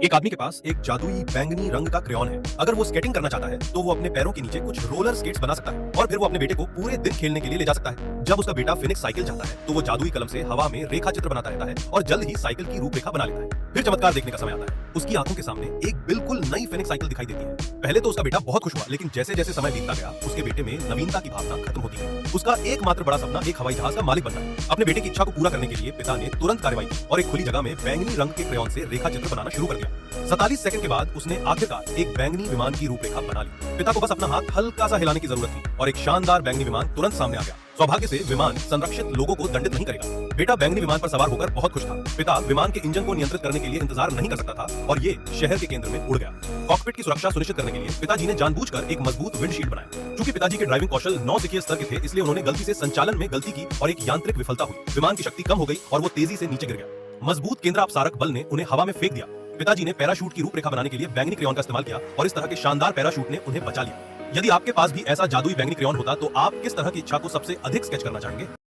एक आदमी के पास एक जादुई बैंगनी रंग का क्रेयॉन है। अगर वो स्केटिंग करना चाहता है तो वो अपने पैरों के नीचे कुछ रोलर स्केट्स बना सकता है और फिर वो अपने बेटे को पूरे दिन खेलने के लिए ले जा सकता है। जब उसका बेटा फिनिक्स साइकिल चाहता है तो वो जादुई कलम से हवा में रेखा चित्र बनाता रहता है और जल्द ही साइकिल की रूपरेखा बना लेता है। फिर चमत्कार देखने का समय आता है। उसकी आंखों के सामने एक बिल्कुल नई फिनिक्स साइकिल दिखाई देती है। पहले तो उसका बेटा बहुत खुश हुआ, लेकिन जैसे जैसे समय बीतता गया उसके बेटे में नवीनता की भावना खत्म होती है। उसका एकमात्र बड़ा सपना एक हवाई जहाज का मालिक बनना है। अपने बेटे की इच्छा को पूरा करने के लिए पिता ने तुरंत कार्रवाई की और एक खुली जगह में बैंगनी रंग के क्रेयॉन से रेखा चित्र बनाना शुरू कर दिया। 47 सेकंड के बाद उसने आखिरकार एक बैंगनी विमान की रूपरेखा बना ली। पिता को बस अपना हाथ हल्का सा हिलाने की जरूरत थी और एक शानदार बैंगनी विमान तुरंत सामने आ गया। सौभाग्य से विमान संरक्षित लोगों को दंडित नहीं करेगा। बेटा बैंगनी विमान पर सवार होकर बहुत खुश था। पिता विमान के इंजन को नियंत्रित करने के लिए इंतजार नहीं कर सकता था और ये शहर के केंद्र में उड़ गया। कॉकपिट की सुरक्षा सुनिश्चित करने के लिए पिताजी ने जानबूझकर एक मजबूत विंडशील्ड बनाया। चूंकि पिताजी के ड्राइविंग कौशल नौसिखिए स्तर के थे, इसलिए उन्होंने गलती से संचालन में गलती की और एक यांत्रिक विफलता हुई। विमान की शक्ति कम हो गई और वो तेजी से नीचे गिर गया। मजबूत केंद्र अपसारक बल ने उन्हें हवा में फेंक दिया। पिताजी ने पैराशूट की रूपरेखा बनाने के लिए बैंगनी क्रेयॉन का इस्तेमाल किया और इस तरह के शानदार पैराशूट ने उन्हें बचा लिया। यदि आपके पास भी ऐसा जादुई बैंगनी क्रेयॉन होता तो आप किस तरह की इच्छा को सबसे अधिक स्केच करना चाहेंगे?